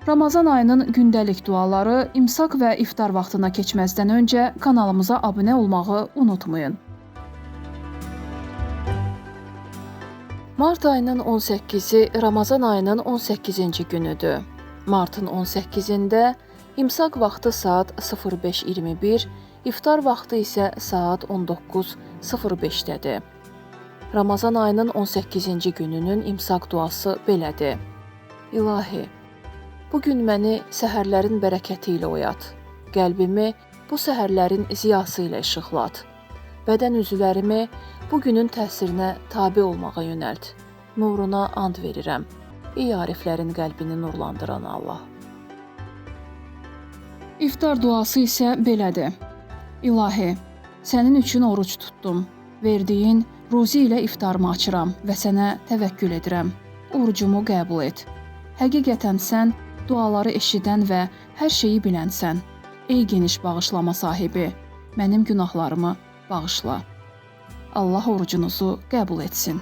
Ramazan ayının gündəlik duaları imsak və iftar vaxtına keçməzdən öncə kanalımıza abunə olmağı unutmayın. Mart ayının 18-i Ramazan ayının 18-ci günüdür. Martın 18-də imsak vaxtı saat 05:21, iftar vaxtı isə saat 19:05-dədir. Ramazan ayının 18-ci gününün imsak duası belədir. İlahi, bu gün məni səhərlərin bərəkəti ilə oyat. Qəlbimi bu səhərlərin ziyası ilə işıqlat. Bədən üzvlərimi bu günün təsirinə tabe olmağa yönəlt. Nuruna and verirəm. Ey ariflərin qəlbini nurlandıran Allah. İftar duası isə belədir. İlahi, sənin üçün oruç tutdum. Verdiyin ruzi ilə iftarımı açıram və sənə təvəkkül edirəm. Orucumu qəbul et. Həqiqətən sən duaları eşidən və hər şeyi bilənsən. Ey geniş bağışlama sahibi, mənim günahlarımı bağışla. Allah orucunuzu qəbul etsin.